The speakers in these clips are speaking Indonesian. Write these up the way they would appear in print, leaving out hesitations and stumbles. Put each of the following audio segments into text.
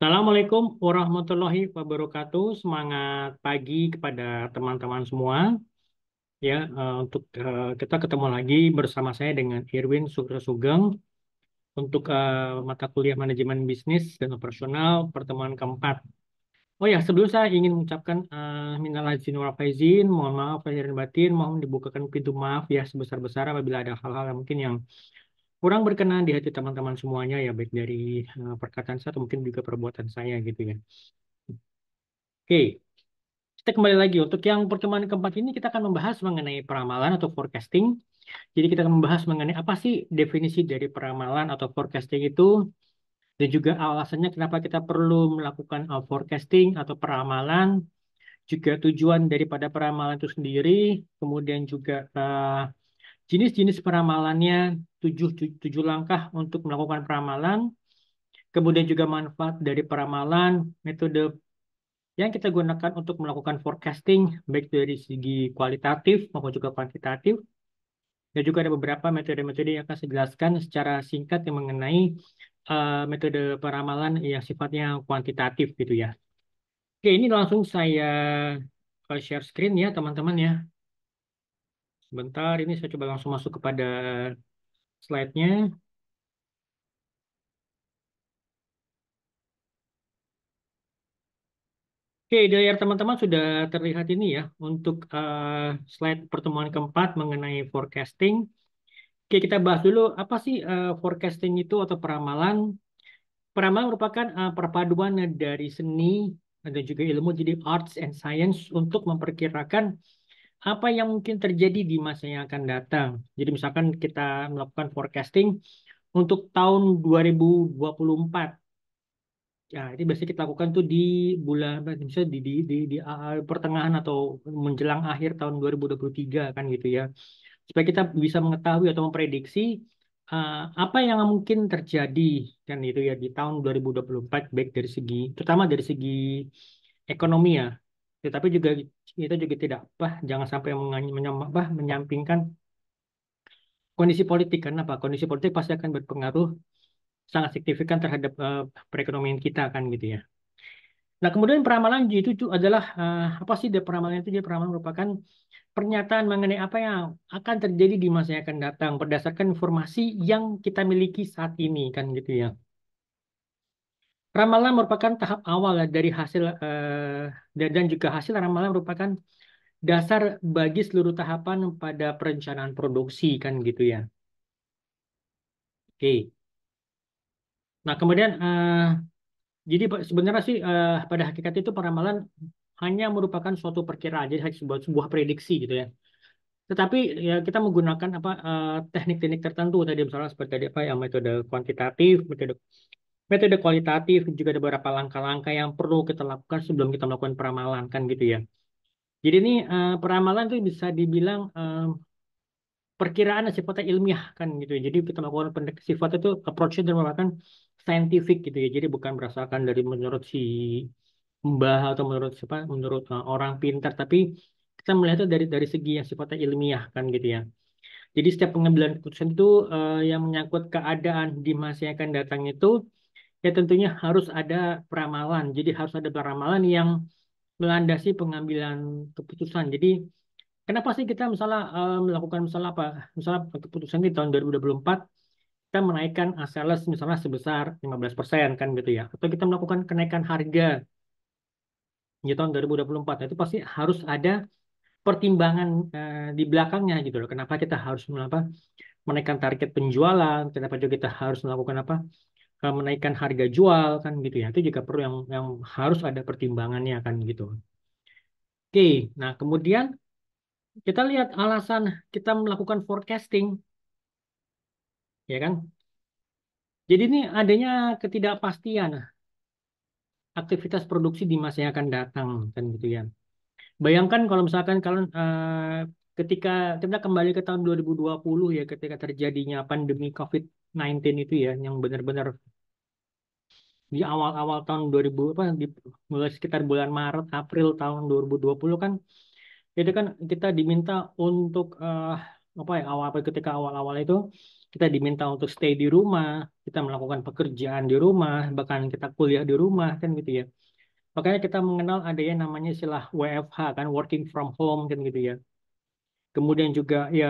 Assalamualaikum warahmatullahi wabarakatuh. Semangat pagi kepada teman-teman semua. Untuk kita ketemu lagi bersama saya dengan Irwin Sugeng Sugeng untuk mata kuliah manajemen bisnis dan operasional pertemuan keempat. Oh ya, sebelum saya ingin mengucapkan minal aidin wal faizin, mohon maaf lahir dan batin, mohon dibukakan pintu maaf ya sebesar-besar apabila ada hal-hal yang mungkin yang kurang berkenan di hati teman-teman semuanya ya, baik dari perkataan saya atau mungkin juga perbuatan saya gitu ya. Oke, kita kembali lagi untuk yang pertemuan keempat ini kita akan membahas mengenai peramalan atau forecasting. Jadi kita akan membahas mengenai apa sih definisi dari peramalan atau forecasting itu dan juga alasannya kenapa kita perlu melakukan forecasting atau peramalan, juga tujuan daripada peramalan itu sendiri, kemudian juga jenis-jenis peramalannya, tujuh langkah untuk melakukan peramalan, kemudian juga manfaat dari peramalan, metode yang kita gunakan untuk melakukan forecasting, baik dari segi kualitatif maupun juga kuantitatif. Dan juga ada beberapa metode-metode yang akan saya jelaskan secara singkat yang mengenai metode peramalan yang sifatnya kuantitatif gitu ya. Oke, ini langsung saya share screen ya teman-teman ya. Sebentar, ini saya coba langsung masuk kepada slide-nya. Oke, di layar teman-teman sudah terlihat ini ya untuk slide pertemuan keempat mengenai forecasting. Oke, kita bahas dulu apa sih forecasting itu atau peramalan. Peramalan merupakan perpaduan dari seni dan juga ilmu, jadi arts and science untuk memperkirakan apa yang mungkin terjadi di masa yang akan datang. Jadi misalkan kita melakukan forecasting untuk tahun 2024. Ya, ini biasanya kita lakukan tuh di bulan, misalnya di pertengahan atau menjelang akhir tahun 2023 kan gitu ya. Supaya kita bisa mengetahui atau memprediksi apa yang mungkin terjadi kan itu ya di tahun 2024 baik dari segi terutama dari segi ekonomi ya. Tetapi juga kita juga tidak jangan sampai menyampingkan kondisi politik karena apa? Kondisi politik pasti akan berpengaruh sangat signifikan terhadap perekonomian kita kan gitu ya. Nah, kemudian peramalan itu adalah apa sih dia peramalan itu? Dia peramalan merupakan pernyataan mengenai apa yang akan terjadi di masa yang akan datang berdasarkan informasi yang kita miliki saat ini kan gitu ya. Ramalan merupakan tahap awal dari hasil dan juga hasil ramalan merupakan dasar bagi seluruh tahapan pada perencanaan produksi kan gitu ya. Oke. Nah, kemudian jadi sebenarnya sih pada hakikat itu peramalan hanya merupakan suatu perkiraan, jadi hanya sebuah prediksi gitu ya. Tetapi ya kita menggunakan apa teknik-teknik tertentu tadi misalnya seperti tadi apa ya metode kuantitatif, metode metode kualitatif, juga ada beberapa langkah-langkah yang perlu kita lakukan sebelum kita melakukan peramalan kan gitu ya. Jadi ini peramalan itu bisa dibilang perkiraan yang sifatnya ilmiah kan gitu ya. Jadi kita melakukan sifat itu approach-nya dan merupakan scientific gitu ya. Jadi bukan berdasarkan dari menurut si mbah atau menurut siapa menurut orang pintar, tapi kita melihat itu dari segi yang sifatnya ilmiah kan gitu ya. Jadi setiap pengambilan keputusan itu yang menyangkut keadaan di masa yang akan datang itu ya tentunya harus ada peramalan. Jadi harus ada peramalan yang melandasi pengambilan keputusan. Jadi kenapa sih kita misalnya melakukan misalnya apa? Misalnya keputusan di tahun 2024 kita menaikkan sales misalnya sebesar 15% kan gitu ya. Atau kita melakukan kenaikan harga di tahun 2024. Itu pasti harus ada pertimbangan di belakangnya gitu loh. Kenapa kita harus menaikkan target penjualan? Kenapa juga kita harus melakukan apa? Menaikkan harga jual kan gitu ya. Itu juga perlu yang harus ada pertimbangannya kan gitu. Oke, nah kemudian kita lihat alasan kita melakukan forecasting, ya kan? Jadi ini adanya ketidakpastian aktivitas produksi di masa yang akan datang kan gitu ya. Bayangkan kalau misalkan kalau ketika kita kembali ke tahun 2020 ya, ketika terjadinya pandemi COVID-19 itu ya, yang benar-benar di awal-awal tahun 2000 apa mulai sekitar bulan Maret April tahun 2020 kan itu kan kita diminta untuk apa ya awal ketika awal-awal itu kita diminta untuk stay di rumah, kita melakukan pekerjaan di rumah, bahkan kita kuliah di rumah kan gitu ya. Makanya kita mengenal ada yang namanya istilah WFH kan, working from home kan gitu ya. Kemudian juga ya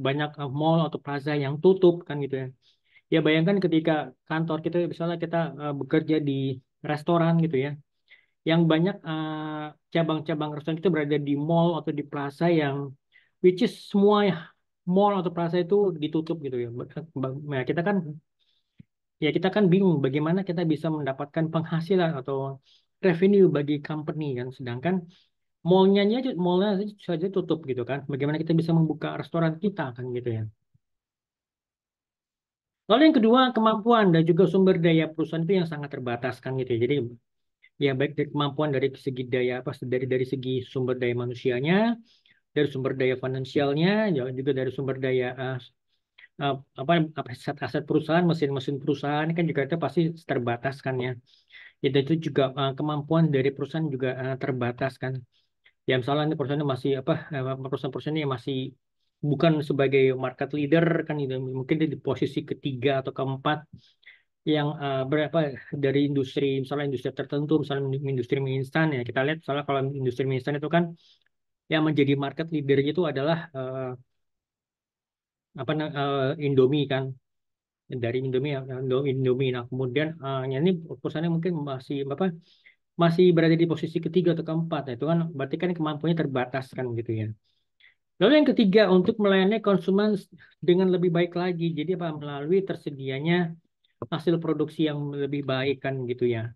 banyak mall atau plaza yang tutup kan gitu ya. Ya bayangkan ketika kantor kita misalnya kita bekerja di restoran gitu ya, yang banyak cabang-cabang restoran itu berada di mall atau di plaza yang which is semua ya mall atau plaza itu ditutup gitu ya. Nah, kita kan bingung bagaimana kita bisa mendapatkan penghasilan atau revenue bagi company kan, sedangkan mallnya saja tutup gitu kan. Bagaimana kita bisa membuka restoran kita kan gitu ya. Lalu yang kedua, kemampuan dan juga sumber daya perusahaan itu yang sangat terbatas kan gitu ya. Jadi ya baik dari kemampuan dari segi daya apa dari segi sumber daya manusianya, dari sumber daya finansialnya, ya juga dari sumber daya eh, apa aset-aset perusahaan, mesin-mesin perusahaan ini kan juga itu pasti terbatas kan ya. Itu juga kemampuan dari perusahaan juga terbatas kan. Ya misalnya ini perusahaan masih perusahaan-perusahaan yang masih bukan sebagai market leader kan itu mungkin dia di posisi ketiga atau keempat yang berapa dari industri misalnya industri tertentu misalnya industri mie instan ya kita lihat misalnya kalau industri mie instan itu kan yang menjadi market leader itu adalah Indomie kan dari Indomie ya Indomie nah kemudian yang ini perusahaannya mungkin masih berada di posisi ketiga atau keempat nah, itu kan berarti kan kemampuannya terbatas kan gitu ya. Lalu yang ketiga untuk melayani konsumen dengan lebih baik lagi jadi apa melalui tersedianya hasil produksi yang lebih baik kan gitu ya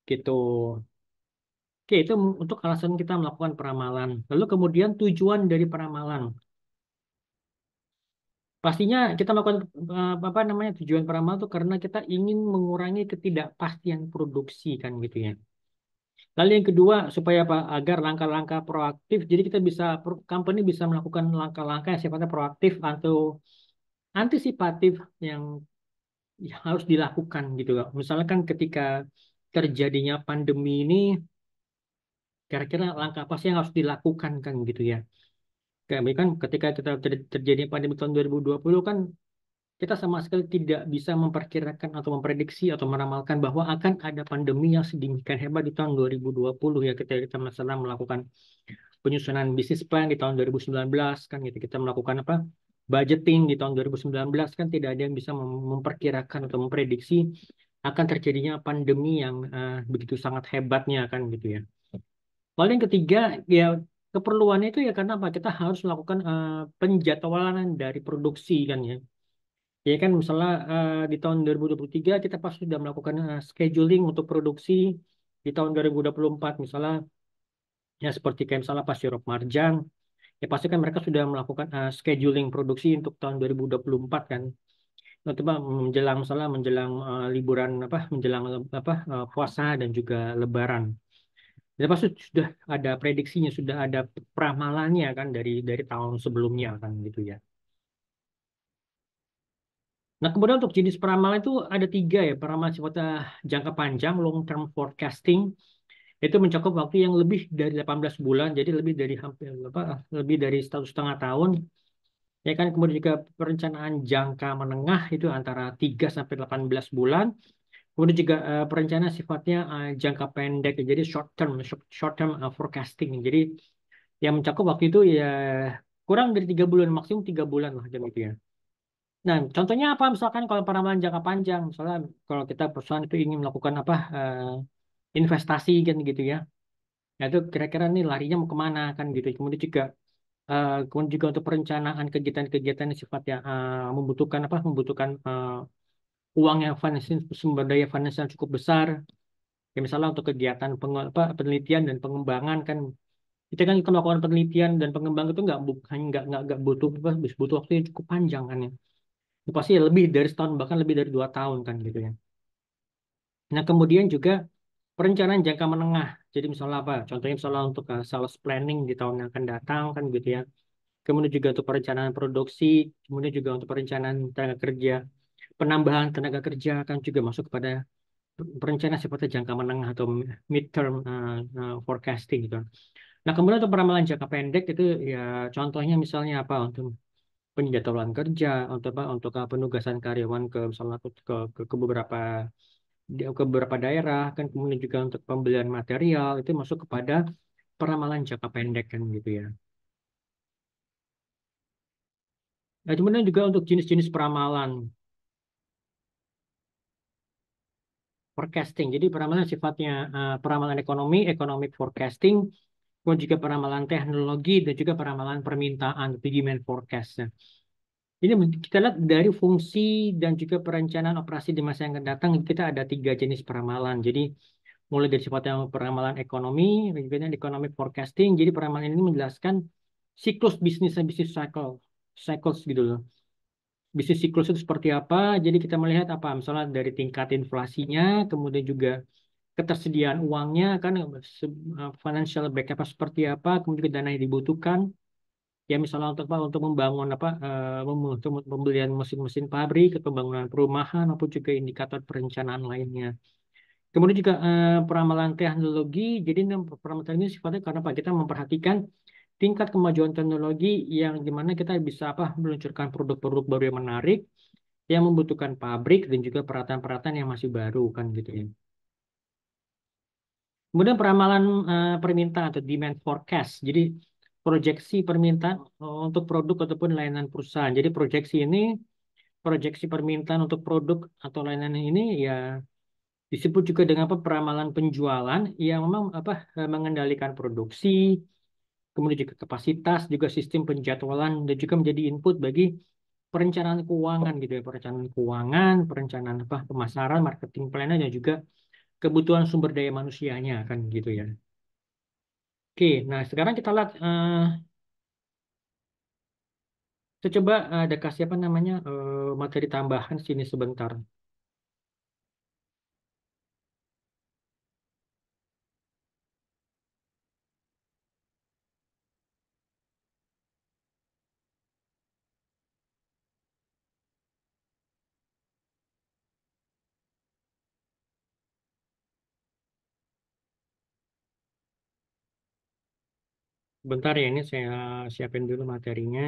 gitu. Oke, itu untuk alasan kita melakukan peramalan. Lalu kemudian tujuan dari peramalan. Pastinya kita melakukan apa namanya tujuan peramal itu karena kita ingin mengurangi ketidakpastian produksi kan gitu ya. Lalu yang kedua supaya apa? Agar langkah-langkah proaktif. Jadi kita bisa company bisa melakukan langkah-langkah yang sifatnya proaktif atau antisipatif yang harus dilakukan gitu. Misalnya kan ketika terjadinya pandemi ini, kira-kira langkah apa sih yang harus dilakukan kan gitu ya. Kayak kan ketika kita terjadi pandemi tahun 2020 kan kita sama sekali tidak bisa memperkirakan atau memprediksi atau meramalkan bahwa akan ada pandemi yang sedemikian hebat di tahun 2020 ya kita masalah melakukan penyusunan bisnis plan di tahun 2019 kan gitu kita melakukan apa budgeting di tahun 2019 kan tidak ada yang bisa memperkirakan atau memprediksi akan terjadinya pandemi yang begitu sangat hebatnya kan gitu ya. Lalu yang ketiga ya keperluannya itu ya karena apa kita harus melakukan penjadwalan dari produksi kan ya. Ya kan misalnya di tahun 2023 kita pasti sudah melakukan scheduling untuk produksi di tahun 2024 misalnya ya seperti kayak misalnya pas Europe Marjan ya pasti kan mereka sudah melakukan scheduling produksi untuk tahun 2024 kan. Nah, coba menjelang misalnya menjelang liburan apa menjelang puasa dan juga Lebaran. Ya pasti sudah ada prediksinya, sudah ada pramalannya kan dari tahun sebelumnya kan gitu ya. Nah, kemudian untuk jenis peramal itu ada tiga ya, peramal sifatnya jangka panjang, long term forecasting, itu mencakup waktu yang lebih dari 18 bulan, jadi lebih dari hampir lebih dari 1,5 tahun. Ya kan, kemudian juga perencanaan jangka menengah itu antara 3 sampai 18 bulan. Kemudian juga perencanaan sifatnya jangka pendek, jadi short term forecasting. Jadi yang mencakup waktu itu ya kurang dari 3 bulan, maksimum 3 bulan lah jam itu ya. Nah, contohnya apa? Misalkan kalau penanaman jangka panjang, misalnya kalau kita perusahaan itu ingin melakukan apa investasi kan gitu ya. Nah, itu kira-kira nih larinya mau kemana kan gitu. Kemudian juga untuk perencanaan kegiatan-kegiatan yang sifatnya membutuhkan uang yang sumber daya finansial cukup besar. Ya, misalnya untuk kegiatan penelitian dan pengembangan kan kita melakukan penelitian dan pengembangan itu nggak butuh waktu yang cukup panjang kan ya. Itu pasti lebih dari setahun bahkan lebih dari 2 tahun kan gitu ya. Nah kemudian juga perencanaan jangka menengah. Jadi misalnya apa? Contohnya misalnya untuk sales planning di tahun yang akan datang kan gitu ya. Kemudian juga untuk perencanaan produksi, kemudian juga untuk perencanaan tenaga kerja, penambahan tenaga kerja kan juga masuk kepada perencanaan sifatnya jangka menengah atau mid term forecasting gitu. Nah kemudian untuk peramalan jangka pendek itu ya contohnya misalnya apa untuk penjadwalan kerja, untuk apa, untuk penugasan karyawan ke misalnya ke beberapa ke beberapa daerah kan, kemudian juga untuk pembelian material itu masuk kepada peramalan jangka pendek kan gitu ya. Nah, kemudian juga untuk jenis-jenis peramalan forecasting. Jadi peramalan sifatnya peramalan ekonomi, economic forecasting, kemudian juga peramalan teknologi dan juga peramalan permintaan, atau demand forecast. Nah, ini kita lihat dari fungsi dan juga perencanaan operasi di masa yang akan datang, kita ada tiga jenis peramalan. Jadi mulai dari sifatnya peramalan ekonomi, dan juga economic forecasting. Jadi peramalan ini menjelaskan siklus bisnis dan bisnis cycles gitu loh. Bisnis siklus itu seperti apa? Jadi kita melihat apa, misalnya dari tingkat inflasinya, kemudian juga ketersediaan uangnya kan, financial backup seperti apa, kemudian juga dana yang dibutuhkan. Ya misalnya untuk apa? Untuk membangun apa? Untuk pembelian mesin-mesin pabrik, pembangunan perumahan, maupun juga indikator perencanaan lainnya. Kemudian juga peramalan teknologi. Jadi peramalan teknologi sifatnya karena apa? Kita memperhatikan tingkat kemajuan teknologi yang dimana kita bisa apa? Meluncurkan produk-produk baru yang menarik, yang membutuhkan pabrik dan juga peralatan-peralatan yang masih baru kan gitu ya. Kemudian peramalan permintaan atau demand forecast. Jadi proyeksi permintaan untuk produk ataupun layanan perusahaan. Jadi proyeksi permintaan untuk produk atau layanan ini ya disebut juga dengan apa, peramalan penjualan yang memang apa, mengendalikan produksi, kemudian juga kapasitas, juga sistem penjadwalan dan juga menjadi input bagi perencanaan keuangan gitu ya, perencanaan keuangan, perencanaan apa, pemasaran, marketing plan dan juga kebutuhan sumber daya manusianya kan gitu ya. Oke, nah sekarang kita lihat, saya coba ada kasih apa namanya, materi tambahan sini sebentar. Bentar ya, ini saya siapin dulu materinya.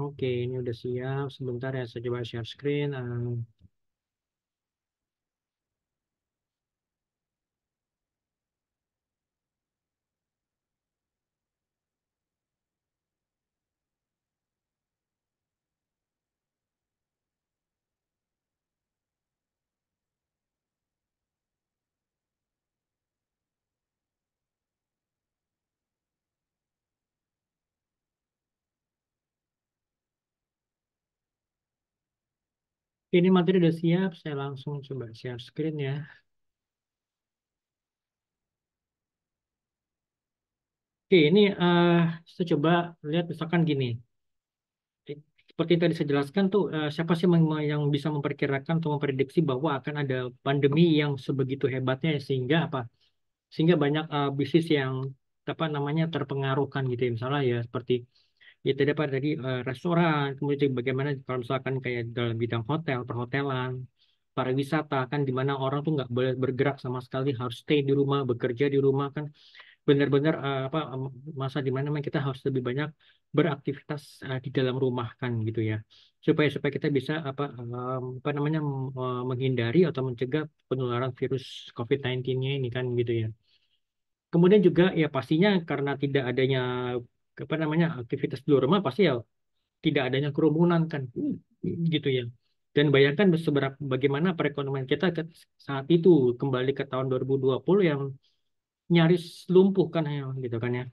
Oke, ini udah siap. Sebentar ya, saya coba share screen. Ini materi udah siap, saya langsung coba share screen ya. Oke, ini saya coba lihat misalkan gini. Seperti yang tadi saya jelaskan tuh, siapa sih yang bisa memperkirakan atau memprediksi bahwa akan ada pandemi yang sebegitu hebatnya ya, sehingga apa? Sehingga banyak bisnis yang apa namanya terpengaruhkan gitu ya. Misalnya ya seperti ya tadi apa tadi, restoran, kemudian juga bagaimana kalau misalkan kayak dalam bidang hotel, perhotelan, pariwisata kan, di mana orang tuh nggak boleh bergerak sama sekali, harus stay di rumah, bekerja di rumah kan, benar-benar apa, masa di mana memang kita harus lebih banyak beraktivitas di dalam rumah kan gitu ya, supaya supaya kita bisa apa namanya, menghindari atau mencegah penularan virus COVID-19-nya ini kan gitu ya. Kemudian juga ya pastinya karena tidak adanya apa namanya aktivitas di luar rumah, pasti ya tidak adanya kerumunan kan gitu ya. Dan bayangkan seberapa bagaimana perekonomian kita saat itu kembali ke tahun 2020 yang nyaris lumpuh kan ya gitu kan ya.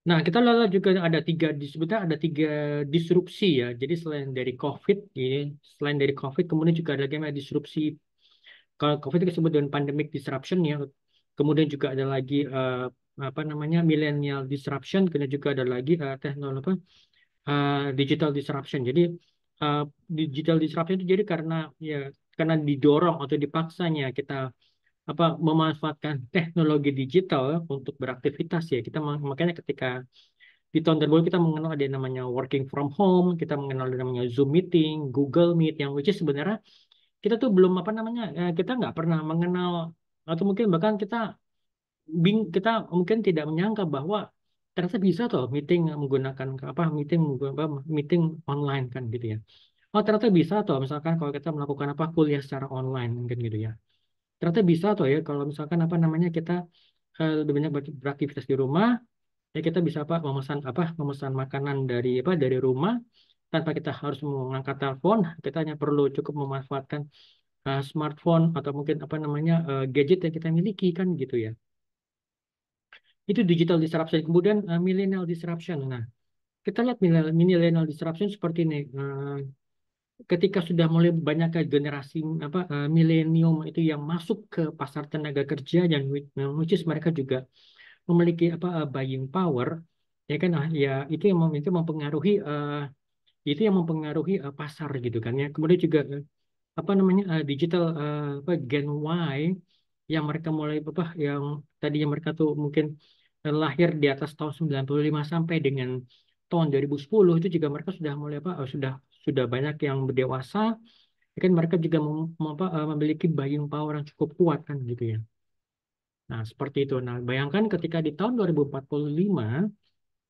Nah, kita lalu juga ada sebetulnya ada tiga disrupsi ya. Jadi selain dari COVID, ini selain dari COVID, kemudian juga ada lagi yang disrupsi. Kalau COVID itu disebut dengan pandemic disruption ya. Kemudian juga ada lagi apa namanya millennial disruption, kemudian juga ada lagi teknologi apa digital disruption. Jadi uh, digital disruption itu jadi karena didorong atau dipaksanya kita memanfaatkan teknologi digital untuk beraktivitas ya. Makanya ketika di tahun terbaru kita mengenal ada yang namanya working from home, kita mengenal ada yang namanya Zoom meeting, Google Meet, yang which is sebenarnya kita tuh belum kita nggak pernah mengenal atau mungkin bahkan kita mungkin tidak menyangka bahwa ternyata bisa tuh menggunakan meeting online kan gitu ya. Oh ternyata bisa tuh misalkan kalau kita melakukan kuliah secara online mungkin gitu ya. Ternyata bisa tuh ya kalau misalkan kita lebih banyak beraktivitas di rumah ya kita bisa memesan makanan dari rumah tanpa kita harus mengangkat telepon. Kita hanya perlu cukup memanfaatkan smartphone atau mungkin gadget yang kita miliki kan gitu ya. Itu digital disruption. Kemudian millennial disruption. Nah, kita lihat millennial disruption seperti ini. Ketika sudah mulai banyak generasi milenium itu yang masuk ke pasar tenaga kerja dan which is mereka juga memiliki buying power, ya kan? Ya itu mempengaruhi pasar gitu kan ya. Kemudian juga digital Gen Y yang mereka mulai yang tadinya mereka tuh mungkin lahir di atas tahun 95 sampai dengan tahun 2010 itu juga mereka sudah mulai sudah banyak yang berdewasa ya kan mereka juga memiliki buying power yang cukup kuat kan gitu ya. Nah, seperti itu. Nah, bayangkan ketika di tahun 2045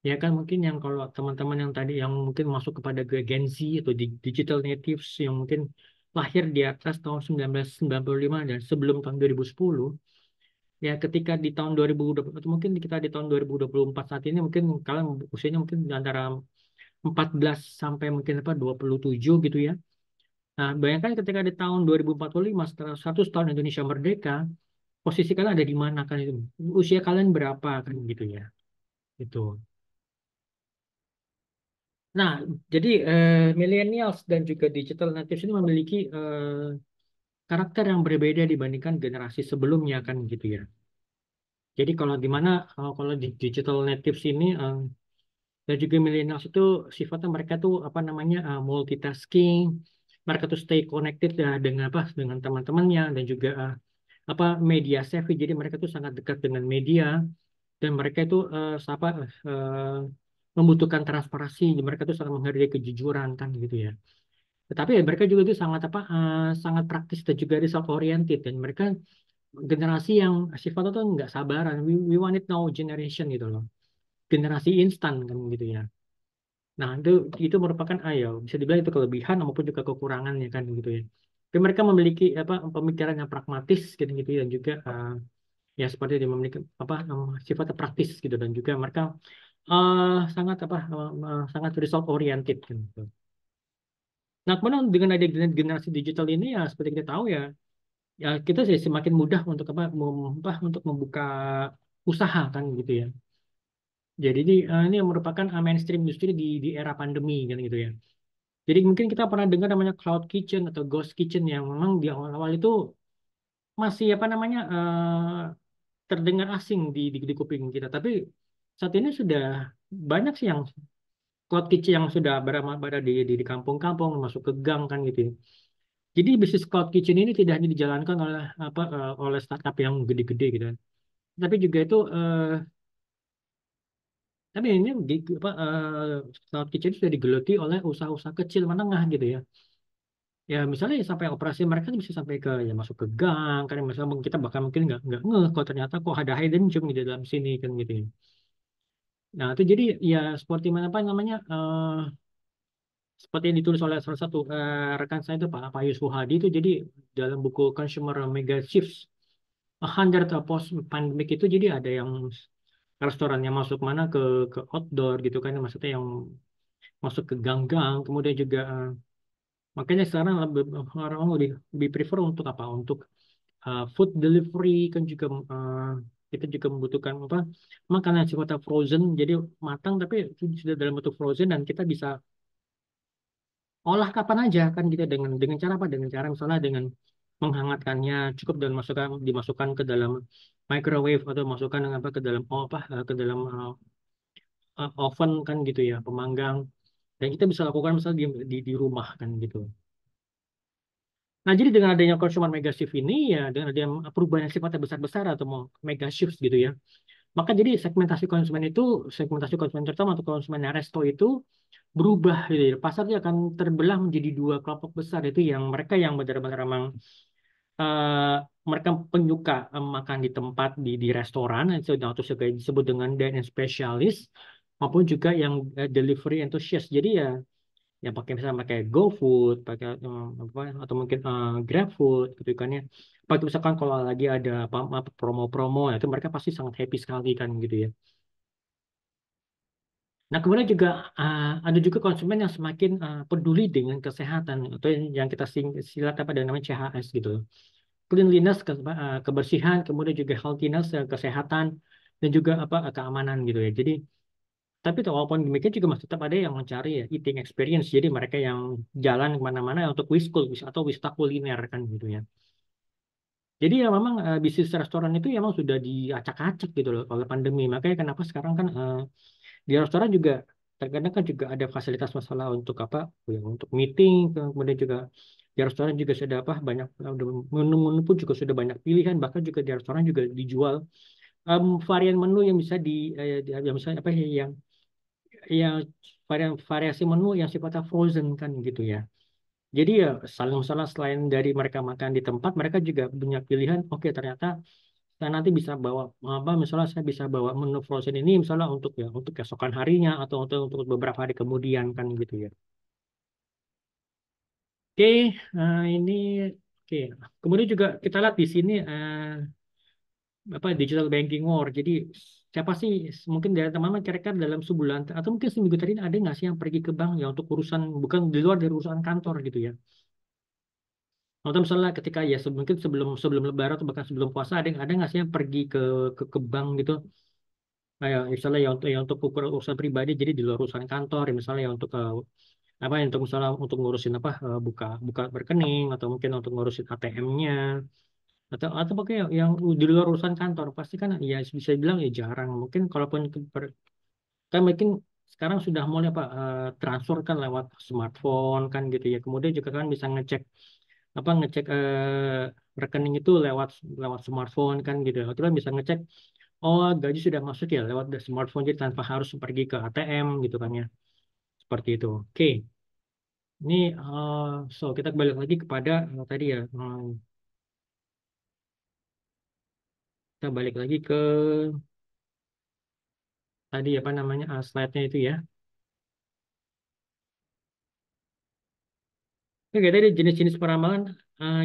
ya kan mungkin yang kalau teman-teman yang tadi yang mungkin masuk kepada Gen Z atau digital natives yang mungkin lahir di atas tahun 1995 dan sebelum tahun 2010 ya ketika di tahun 2020 atau mungkin kita di tahun 2024 saat ini mungkin kalian usianya mungkin antara 14 sampai mungkin 27 gitu ya. Nah, bayangkan ketika di tahun 2045 setelah 100 tahun Indonesia merdeka, posisi kalian ada di mana kan itu? Usia kalian berapa kan gitu ya. Itu. Nah, jadi millennials dan juga digital natives ini memiliki karakter yang berbeda dibandingkan generasi sebelumnya kan gitu ya. Jadi kalau di digital natives ini dan juga millennials itu sifatnya mereka tuh multitasking, mereka tuh stay connected ya dengan teman-temannya dan juga media savvy. Jadi mereka tuh sangat dekat dengan media dan mereka itu membutuhkan transparansi. Mereka tuh sangat menghargai kejujuran kan gitu ya. Tetapi ya mereka juga itu sangat praktis dan juga result oriented dan mereka generasi yang sifatnya tuh nggak sabaran. We want it now generation gitu loh. Generasi instan kan gitu ya. Nah, itu merupakan bisa dibilang itu kelebihan maupun juga kekurangannya kan gitu ya. Tapi mereka memiliki pemikiran yang pragmatis gitu gitu dan juga ya seperti dia memiliki sifatnya praktis gitu dan juga mereka sangat result oriented kan gitu. Nah, kemudian dengan ada generasi digital ini ya seperti kita tahu ya kita sih semakin mudah untuk untuk membuka usaha kan gitu ya. Jadi ini merupakan mainstream industri di era pandemi kan gitu ya. Jadi mungkin kita pernah dengar namanya cloud kitchen atau ghost kitchen yang memang di awal-awal itu masih terdengar asing di kuping kita. Tapi saat ini sudah banyak sih yang cloud kitchen yang sudah berada di kampung-kampung masuk ke gang kan gitu ya. Jadi bisnis cloud kitchen ini tidak hanya dijalankan oleh startup yang gede-gede gitu kan. Tapi juga tapi ini cloud kitchen sudah digeluti oleh usaha-usaha kecil menengah gitu ya. Ya misalnya ya sampai operasi mereka bisa sampai ke ya masuk ke gang kan misalnya kita bahkan mungkin nggak ngeh kok ternyata kok ada hidden gem di dalam sini kan gitu ya. Nah itu jadi ya seperti mana apa namanya seperti yang ditulis oleh salah satu rekan saya itu Pak Yusuf Hadi itu jadi dalam buku Consumer Mega Shifts 100 Post Pandemic itu jadi ada yang restoran yang masuk ke outdoor gitu kan maksudnya yang masuk ke gang-gang kemudian juga makanya sekarang orang lebih prefer untuk food delivery kan juga kita juga membutuhkan apa makanan yang sifatnya frozen, jadi matang tapi sudah dalam bentuk frozen dan kita bisa olah kapan aja kan gitu dengan cara apa? Dengan cara misalnya dengan menghangatkannya cukup dan dimasukkan ke dalam microwave atau masukkan apa ke dalam ke dalam oven kan gitu ya, pemanggang. Dan kita bisa lakukan misalnya di rumah kan gitu. Nah, jadi dengan adanya konsumen mega shift ini ya dengan adanya perubahan yang sifatnya besar-besar atau mau mega shift gitu ya. Maka jadi segmentasi konsumen terutama untuk konsumen resto itu berubah gitu ya. Pasarnya akan terbelah menjadi dua kelompok besar itu yang mereka yang benar-benar memang eh, mereka penyuka makan di tempat di restoran atau juga disebut dengan dine-in specialist maupun juga yang delivery enthusiast. Jadi ya yang pakai misalnya pakai GoFood, pakai apa atau mungkin GrabFood gitu kan ya. Apalagi misalkan kalau lagi ada apa promo-promo ya, itu mereka pasti sangat happy sekali kan gitu ya. Nah, kemudian juga ada juga konsumen yang semakin peduli dengan kesehatan atau yang kita silat apa dengan namanya CHS gitu. Cleanliness, kebersihan, kemudian juga healthiness, kesehatan dan juga apa keamanan gitu ya. Jadi tapi walaupun demikian juga masih tetap ada yang mencari ya eating experience. Jadi mereka yang jalan kemana-mana untuk atau wisata kuliner kan gitu ya. Jadi ya memang bisnis restoran itu emang sudah diacak-acak gitu loh oleh pandemi. Makanya kenapa sekarang kan di restoran juga terkadang kan juga ada fasilitas masalah untuk apa ya, untuk meeting kemudian juga di restoran juga sudah apa banyak menu-menu pun juga sudah banyak pilihan bahkan juga di restoran juga dijual varian menu yang bisa yang misalnya apa ya, yang variasi menu yang sifatnya frozen kan gitu ya. Jadi ya saling misalnya selain dari mereka makan di tempat mereka juga punya pilihan oke ternyata saya nanti bisa bawa apa misalnya saya bisa bawa menu frozen ini misalnya untuk keesokan harinya atau untuk beberapa hari kemudian kan gitu ya. Oke, ini oke. Kemudian juga kita lihat di sini apa digital banking war. Jadi siapa sih mungkin dari teman-teman kira-kira dalam sebulan atau mungkin seminggu tadi ini ada nggak sih yang pergi ke bank ya untuk urusan bukan di luar dari urusan kantor gitu ya. Atau misalnya ketika ya mungkin sebelum sebelum Lebaran atau bahkan sebelum puasa ada nggak sih yang pergi ke bank gitu kayak misalnya ya untuk urusan pribadi jadi di luar urusan kantor ya misalnya ya untuk apa ya, untuk misalnya untuk ngurusin apa buka buka rekening atau mungkin untuk ngurusin ATM-nya atau pakai yang di luar urusan kantor pasti kan ya bisa bilang ya jarang mungkin kalaupun kan mungkin sekarang sudah mulai apa transfer kan lewat smartphone kan gitu ya kemudian juga kan bisa ngecek rekening itu lewat lewat smartphone kan gitu ya. Itu kan bisa ngecek oh gaji sudah masuk ya lewat the smartphone jadi tanpa harus pergi ke ATM gitu kan ya seperti itu. Oke, ini kita balik lagi kepada tadi ya kita balik lagi ke tadi apa namanya slide-nya itu ya. Oke, tadi jenis-jenis peramalan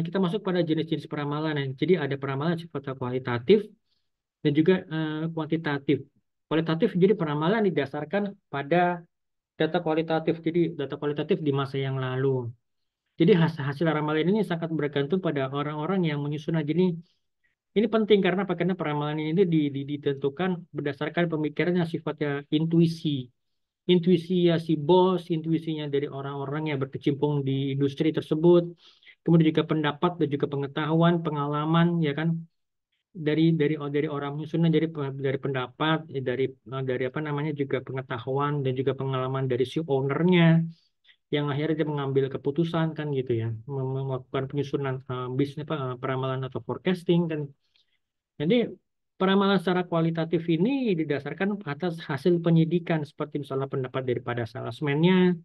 kita masuk pada jenis-jenis peramalan ya. Jadi ada peramalan sifatnya kualitatif dan juga kuantitatif. Kualitatif jadi peramalan didasarkan pada data kualitatif. Jadi data kualitatif di masa yang lalu. Jadi hasil ramalan ini sangat bergantung pada orang-orang yang menyusun. Nah, jadi ini penting karena apa? Karena peramalan ini ditentukan berdasarkan pemikiran yang sifatnya intuisi. Intuisi ya si bos, intuisinya dari orang-orang yang berkecimpung di industri tersebut. Kemudian juga pendapat dan juga pengetahuan, pengalaman, ya kan? Dari orang menyusunnya dari pendapat, dari apa namanya juga pengetahuan dan juga pengalaman dari si ownernya yang akhirnya dia mengambil keputusan kan gitu ya melakukan penyusunan bisnis peramalan atau forecasting kan jadi peramalan secara kualitatif ini didasarkan atas hasil penyidikan seperti misalnya pendapat daripada salesman-nya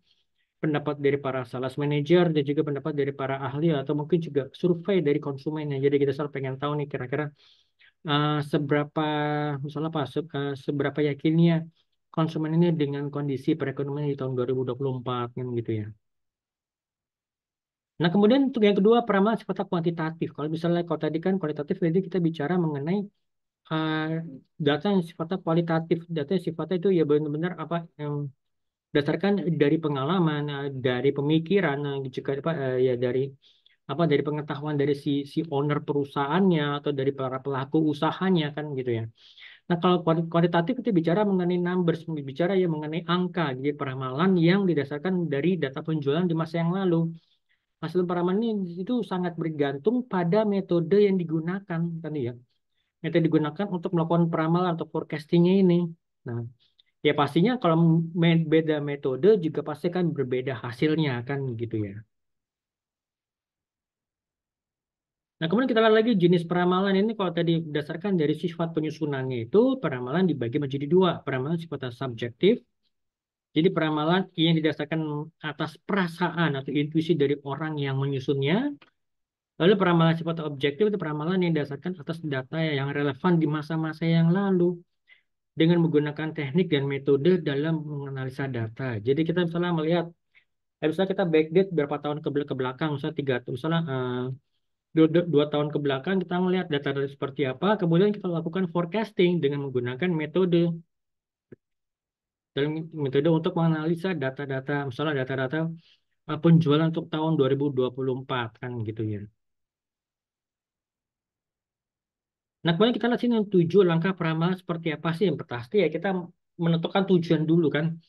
pendapat dari para sales manager dan juga pendapat dari para ahli atau mungkin juga survei dari konsumennya jadi kita selalu pengen tahu nih kira-kira seberapa misalnya apa seberapa yakinnya konsumen ini dengan kondisi perekonomian di tahun 2024 kan gitu ya. Nah, kemudian untuk yang kedua, peramalan sifatnya kuantitatif. Kalau misalnya kalau tadi kan kualitatif, jadi kita bicara mengenai uh, data yang sifatnya kualitatif. Data yang sifatnya itu ya benar-benar apa yang berdasarkan dari pengalaman, dari pemikiran, juga apa ya dari apa dari pengetahuan dari si owner perusahaannya atau dari para pelaku usahanya kan gitu ya. Nah, kalau kuantitatif itu bicara mengenai numbers, bicara ya mengenai angka, jadi peramalan yang didasarkan dari data penjualan di masa yang lalu. Hasil peramalan ini itu sangat bergantung pada metode yang digunakan kan ya. Metode digunakan untuk melakukan peramalan atau forecastingnya ini. Nah, ya pastinya kalau beda metode juga pasti kan berbeda hasilnya kan gitu ya. Nah, kemudian kita lihat lagi jenis peramalan ini kalau tadi berdasarkan dari sifat penyusunannya itu peramalan dibagi menjadi dua. Peramalan sifatnya subjektif. Jadi peramalan yang didasarkan atas perasaan atau intuisi dari orang yang menyusunnya. Lalu peramalan sifatnya objektif itu peramalan yang didasarkan atas data yang relevan di masa-masa yang lalu dengan menggunakan teknik dan metode dalam menganalisa data. Jadi kita misalnya melihat, misalnya kita backdate berapa tahun ke belakang, misalnya misalnya 2 tahun ke belakang kita melihat data-data seperti apa, kemudian kita lakukan forecasting dengan menggunakan metode untuk menganalisa data-data, misalnya data-data penjualan untuk tahun 2024 kan gitu ya. Nah, kemudian kita lihat sini 7 langkah peramalan seperti apa sih? Yang pasti ya kita menentukan tujuan dulu kan.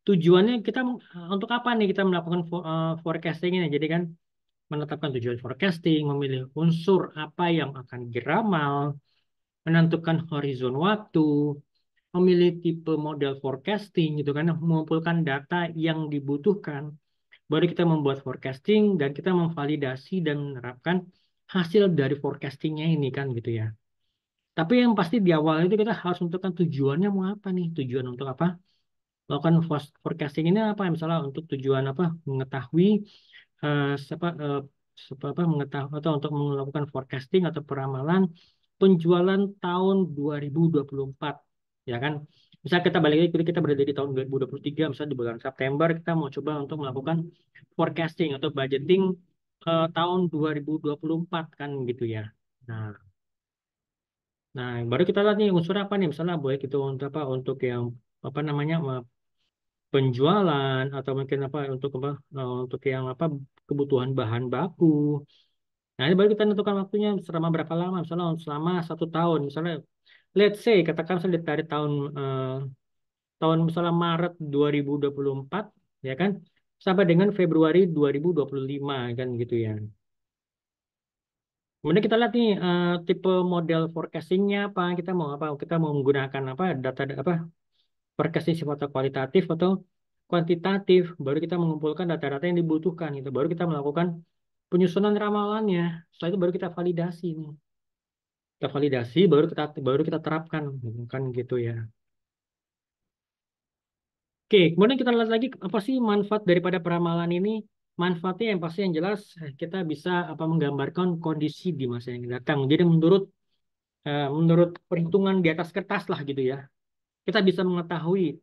Tujuannya kita untuk apa nih kita melakukan forecasting ini? Jadi kan menetapkan tujuan forecasting, memilih unsur apa yang akan diramal, menentukan horizon waktu, memilih tipe model forecasting gitu kan, mengumpulkan data yang dibutuhkan. Baru kita membuat forecasting dan kita memvalidasi dan menerapkan hasil dari forecastingnya ini kan gitu ya. Tapi yang pasti di awal itu kita harus tentukan tujuannya mau apa nih? Tujuan untuk apa? Melakukan forecasting ini apa? Misalnya untuk tujuan apa? Mengetahui eh, siapa eh, apa mengetahui atau untuk melakukan forecasting atau peramalan penjualan tahun 2024 ya kan. Misal kita balik lagi kita berada di tahun 2023 misalnya di bulan September kita mau coba untuk melakukan forecasting atau budgeting tahun 2024 kan gitu ya. Nah, baru kita lihat nih unsur apa nih misalnya boleh itu untuk apa untuk yang apa namanya penjualan atau mungkin apa untuk apa untuk yang apa kebutuhan bahan baku. Nah, ini baru kita tentukan waktunya selama berapa lama, misalnya selama 1 tahun, misalnya let's say katakan misalnya dari tahun misalnya Maret 2024 ya kan sampai dengan Februari 2025 kan gitu ya. Kemudian kita lihat nih tipe model forecastingnya apa, kita mau menggunakan apa data apa forecasting sifatnya kualitatif atau kuantitatif, baru kita mengumpulkan data-data yang dibutuhkan itu, baru kita melakukan penyusunan ramalannya. Setelah itu baru kita validasi nih. Kita validasi baru kita terapkan kan gitu ya. Oke, kemudian kita lihat lagi apa sih manfaat daripada peramalan ini? Manfaatnya yang pasti yang jelas kita bisa apa menggambarkan kondisi di masa yang datang. Jadi menurut perhitungan di atas kertas lah gitu ya. Kita bisa mengetahui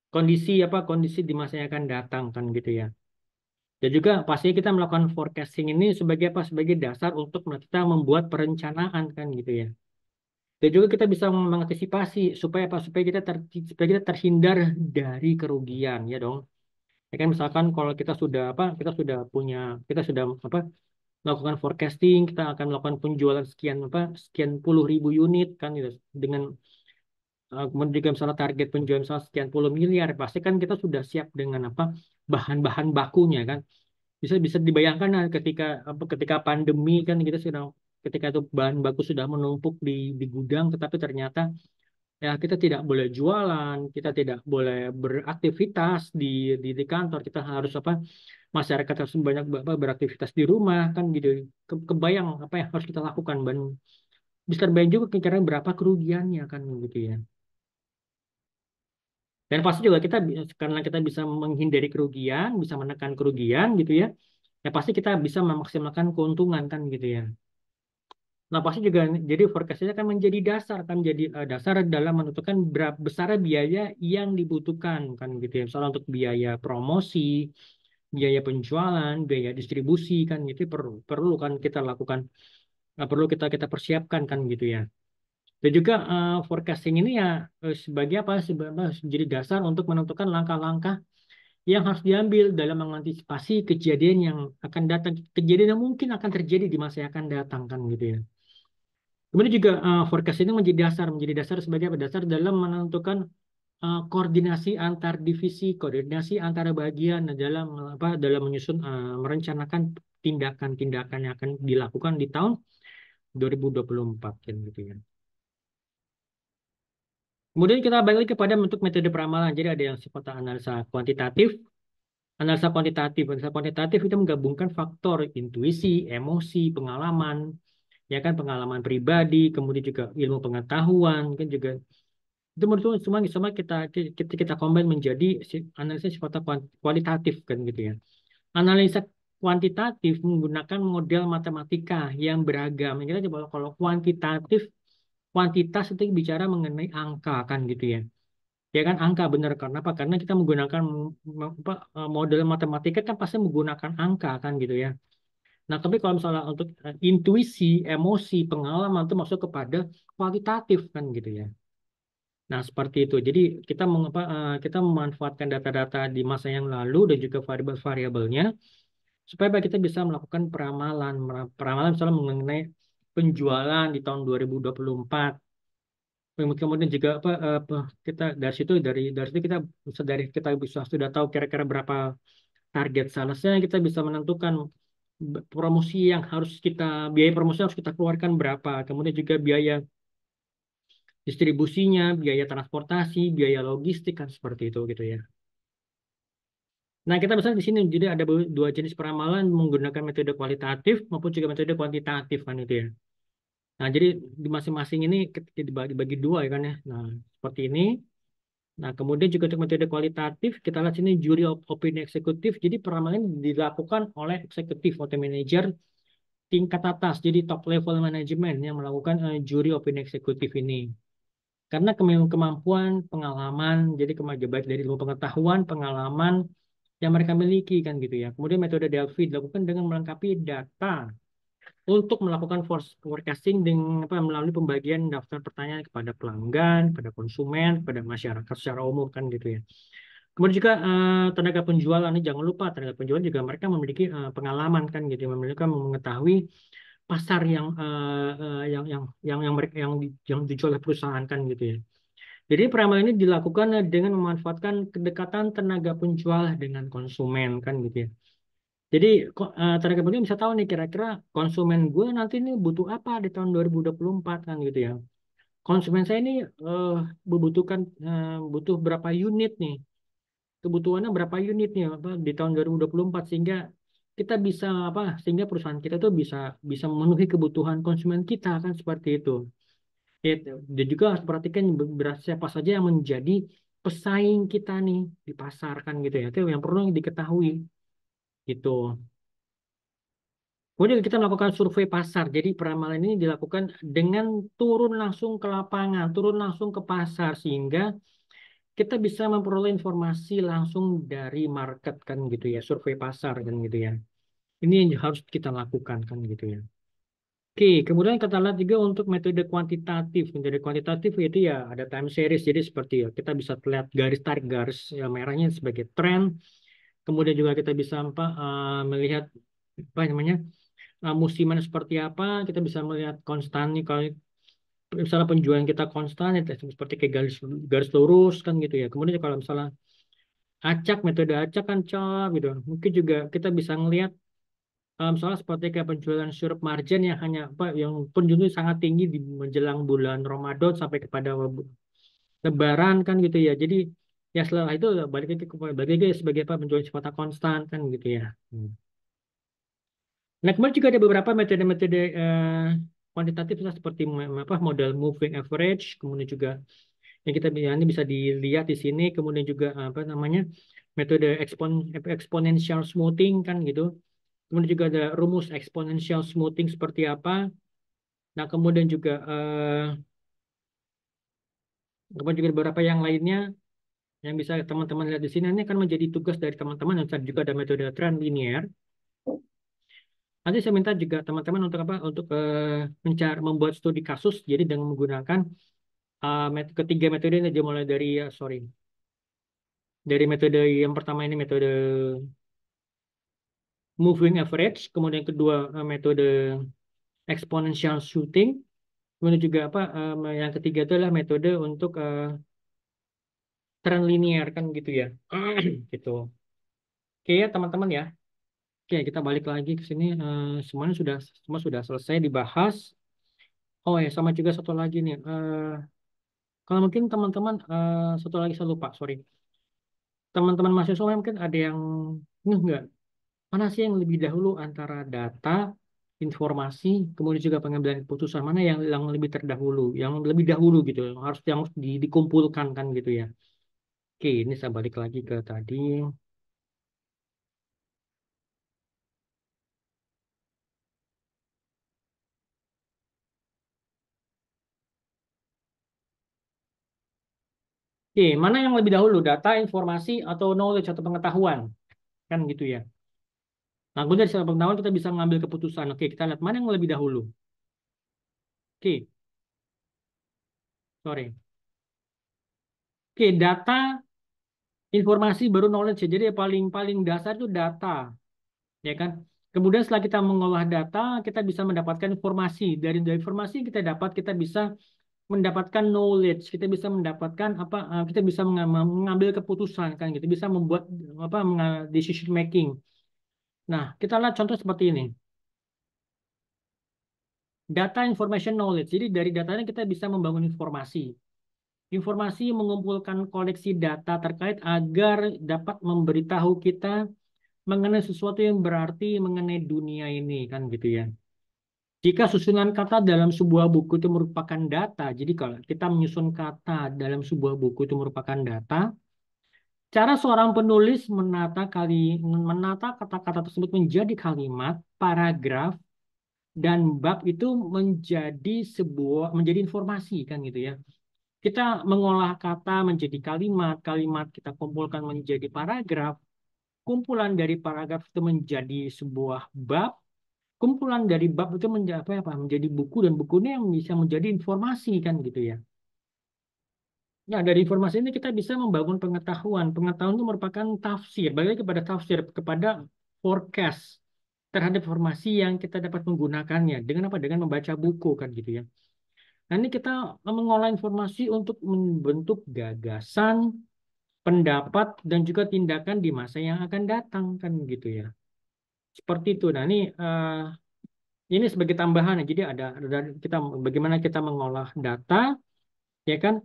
kondisi di masa yang akan datang kan gitu ya. Dan juga pastinya kita melakukan forecasting ini sebagai apa? Sebagai dasar untuk kita membuat perencanaan kan gitu ya. Dan juga kita bisa mengantisipasi supaya apa? Supaya kita terhindar dari kerugian ya dong. Ya kan misalkan kalau kita sudah apa melakukan forecasting, kita akan melakukan penjualan sekian puluh ribu unit kan gitu. Dengan kemudian juga misalnya target penjualan misalnya sekian puluh miliar, pasti kan kita sudah siap dengan apa bahan-bahan bakunya kan. Bisa bisa dibayangkan lah ketika pandemi kan kita sudah ketika itu bahan baku sudah menumpuk di gudang, tetapi ternyata ya kita tidak boleh jualan, kita tidak boleh beraktivitas di kantor, kita harus apa masyarakat harus banyak beraktivitas di rumah kan gitu. Kebayang apa yang harus kita lakukan dan bisa terbayang juga kira-kira berapa kerugiannya kan gitu ya. Dan pasti juga karena kita bisa menghindari kerugian, bisa menekan kerugian gitu ya. Ya pasti kita bisa memaksimalkan keuntungan kan gitu ya. Nah pasti juga jadi forecastnya akan menjadi dasar kan jadi dasar dalam menentukan berapa besar biaya yang dibutuhkan kan gitu ya. Misalnya untuk biaya promosi, biaya penjualan, biaya distribusi kan itu perlu perlu kan kita lakukan perlu kita persiapkan kan gitu ya. Dan juga forecasting ini ya sebagai apa? Sebagai jadi dasar untuk menentukan langkah-langkah yang harus diambil dalam mengantisipasi kejadian yang akan datang, kejadian yang mungkin akan terjadi di masa yang akan datang kan gitu ya. Kemudian juga forecast ini menjadi dasar sebagai apa? Dasar dalam menentukan koordinasi antar divisi, koordinasi antara bagian dalam dalam menyusun merencanakan tindakan-tindakan yang akan dilakukan di tahun 2024 kan gitu ya. Kemudian kita balik kepada bentuk metode peramalan. Jadi ada yang sifatnya analisa kuantitatif. Analisa kuantitatif itu menggabungkan faktor intuisi, emosi, pengalaman, ya kan pengalaman pribadi, kemudian juga ilmu pengetahuan, kan juga itu menurut semua kita combine menjadi analisis sifatnya kualitatif kan gitu ya. Analisa kuantitatif menggunakan model matematika yang beragam. Kita coba kalau kuantitatif, kuantitas itu bicara mengenai angka kan gitu ya. Ya kan angka benar karena apa? Karena kita menggunakan model matematika kan pasti menggunakan angka kan gitu ya. Nah, tapi kalau misalnya untuk intuisi, emosi, pengalaman itu masuk kepada kualitatif kan gitu ya. Nah, seperti itu. Jadi kita memanfaatkan data-data di masa yang lalu dan juga variabel-variabelnya supaya kita bisa melakukan peramalan, peramalan misalnya mengenai penjualan di tahun 2024. Kemudian juga kita dari situ kita bisa sudah tahu kira-kira berapa target salesnya, kita bisa menentukan promosi yang harus biaya promosi harus kita keluarkan berapa, kemudian juga biaya distribusinya, biaya transportasi, biaya logistik kan seperti itu gitu ya. Nah, kita bisa di sini jadi ada dua jenis peramalan menggunakan metode kualitatif maupun juga metode kuantitatif kan itu ya. Nah, jadi di masing-masing ini dibagi dua ya kan ya. Nah, seperti ini. Nah, kemudian juga untuk metode kualitatif, kita lihat sini juri opini eksekutif. Jadi peramalan dilakukan oleh eksekutif atau manajer tingkat atas, jadi top level manajemen yang melakukan juri opini eksekutif ini. Karena kemampuan, pengalaman, jadi baik dari ilmu pengetahuan, pengalaman yang mereka miliki kan gitu ya. Kemudian metode Delphi dilakukan dengan melengkapi data untuk melakukan forecasting dengan melalui pembagian daftar pertanyaan kepada pelanggan, pada konsumen, pada masyarakat secara umum kan gitu ya. Kemudian juga tenaga penjualan ini jangan lupa tenaga penjualan juga mereka memiliki pengalaman kan gitu, mereka mengetahui pasar yang mereka yang dijual oleh perusahaan kan gitu ya. Jadi peramalan ini dilakukan dengan memanfaatkan kedekatan tenaga penjual dengan konsumen kan gitu ya. Jadi tenaga penjual bisa tahu nih kira-kira konsumen gue nanti nih butuh apa di tahun 2024 kan gitu ya. Konsumen saya ini eh, butuh berapa unit nih, kebutuhannya berapa unit nih di tahun 2024 sehingga kita bisa sehingga perusahaan kita tuh bisa bisa memenuhi kebutuhan konsumen kita kan seperti itu. Ya, dan juga harus perhatikan beras siapa saja yang menjadi pesaing kita nih di pasar kan gitu ya. Itu yang perlu diketahui gitu. Kemudian kita melakukan survei pasar. Jadi peramalan ini dilakukan dengan turun langsung ke lapangan, turun langsung ke pasar sehingga kita bisa memperoleh informasi langsung dari market kan gitu ya, survei pasar kan gitu ya. Ini yang harus kita lakukan kan gitu ya. Oke, kemudian kita lihat juga untuk metode kuantitatif. Metode kuantitatif itu ya ada time series. Jadi seperti ya, kita bisa lihat tarik garis ya, merahnya sebagai tren. Kemudian juga kita bisa melihat apa namanya musiman seperti apa. Kita bisa melihat konstan nih kalau misalnya penjualan kita konstan itu seperti kayak garis garis lurus kan gitu ya. Kemudian kalau misalnya metode acak kan cap gitu. Mungkin juga kita bisa ngelihat soalnya seperti kayak penjualan sirup marjan yang hanya yang penjualan sangat tinggi di menjelang bulan Ramadan sampai kepada Lebaran kan gitu ya. Jadi ya setelah itu balik lagi sebagai penjualan sifatnya konstan kan gitu ya. Hmm. Nah kemudian juga ada beberapa metode-metode kuantitatif seperti model moving average, kemudian juga yang kita ini bisa dilihat di sini, kemudian juga metode exponential smoothing kan gitu. Kemudian juga ada rumus exponential smoothing seperti apa. Nah, kemudian juga beberapa yang lainnya yang bisa teman-teman lihat di sini ini akan menjadi tugas dari teman-teman dan juga ada metode trend linear. Nanti saya minta juga teman-teman untuk membuat studi kasus jadi dengan menggunakan ketiga metode ini aja mulai dari Dari metode yang pertama ini metode moving average, kemudian kedua metode exponential shooting, kemudian juga apa yang ketiga itu adalah metode untuk tren linear kan gitu ya. Gitu. Oke ya teman-teman ya. Oke, kita balik lagi ke sini. Semuanya sudah semua sudah selesai dibahas. Oh ya, sama juga satu lagi nih. Kalau mungkin teman-teman satu lagi saya lupa, sorry. Teman-teman mahasiswa mungkin ada yang enggak. Mana sih yang lebih dahulu antara data, informasi, kemudian juga pengambilan keputusan mana yang lebih terdahulu, yang lebih dahulu gitu, yang harus dikumpulkan kan gitu ya. Oke, ini saya balik lagi ke tadi. Oke, mana yang lebih dahulu, data, informasi, atau knowledge atau pengetahuan, kan gitu ya. Nah, kemudian dari sebuah pengetahuan kita bisa mengambil keputusan. Oke, kita lihat mana yang lebih dahulu. Oke, sorry. Oke, data, informasi baru knowledge ya. Jadi yang paling paling dasar itu data, ya kan? Kemudian setelah kita mengolah data, kita bisa mendapatkan informasi. Dari informasi yang kita dapat, kita bisa mendapatkan knowledge, kita bisa mendapatkan apa? Kita bisa mengambil keputusan kan gitu, bisa membuat apa? Decision making. Nah, kita lihat contoh seperti ini. Data information knowledge. Jadi dari datanya kita bisa membangun informasi. Informasi mengumpulkan koleksi data terkait agar dapat memberitahu kita mengenai sesuatu yang berarti mengenai dunia ini kan gitu ya. Jika susunan kata dalam sebuah buku itu merupakan data, jadi kalau kita menyusun kata dalam sebuah buku itu merupakan data, cara seorang penulis menata kata-kata tersebut menjadi kalimat, paragraf, dan bab itu menjadi informasi kan gitu ya. Kita mengolah kata menjadi kalimat, kalimat kita kumpulkan menjadi paragraf, kumpulan dari paragraf itu menjadi sebuah bab, kumpulan dari bab itu menjadi menjadi buku dan bukunya yang bisa menjadi informasi kan gitu ya. Nah, dari informasi ini kita bisa membangun pengetahuan. Pengetahuan itu merupakan tafsir, balik kepada tafsir, kepada forecast terhadap informasi yang kita dapat menggunakannya. Dengan apa? Dengan membaca buku kan gitu ya. Nah, ini kita mengolah informasi untuk membentuk gagasan, pendapat, dan juga tindakan di masa yang akan datang kan gitu ya. Seperti itu. Nah, ini sebagai tambahan ya. Jadi ada kita bagaimana kita mengolah data ya kan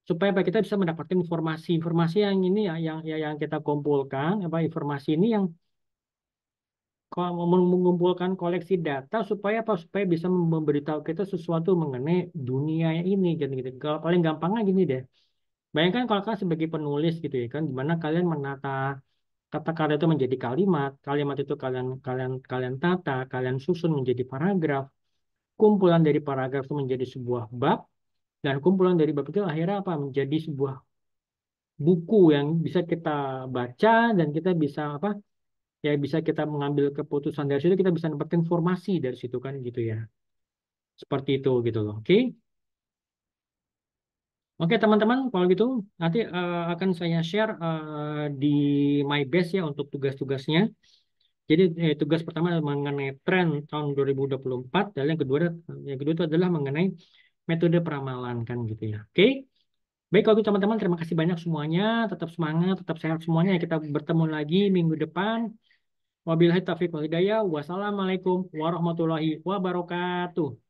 supaya apa, kita bisa mendapatkan informasi yang ini ya yang kita kumpulkan apa informasi ini yang mengumpulkan koleksi data supaya apa supaya bisa memberitahu kita sesuatu mengenai dunia ini gitu. Kalau paling gampangnya gini deh. Bayangkan kalau kalian sebagai penulis gitu ya kan, gimana kalian menata kata-kata itu menjadi kalimat, kalimat itu kalian kalian kalian tata, kalian susun menjadi paragraf, kumpulan dari paragraf itu menjadi sebuah bab, dan kumpulan dari bab itu akhirnya apa menjadi sebuah buku yang bisa kita baca dan kita bisa apa ya bisa kita mengambil keputusan dari situ, kita bisa dapat informasi dari situ kan gitu ya, seperti itu gitu loh. Oke. Oke teman-teman, kalau gitu nanti akan saya share di My Best ya untuk tugas-tugasnya. Jadi tugas pertama adalah mengenai tren tahun 2024 dan yang kedua itu adalah mengenai metode peramalan kan gitu ya. Oke. Baik kalau gitu teman-teman terima kasih banyak semuanya. Tetap semangat, tetap sehat semuanya. Kita bertemu lagi minggu depan. Wabillahi taufiq wal hidayah. Wassalamualaikum warahmatullahi wabarakatuh.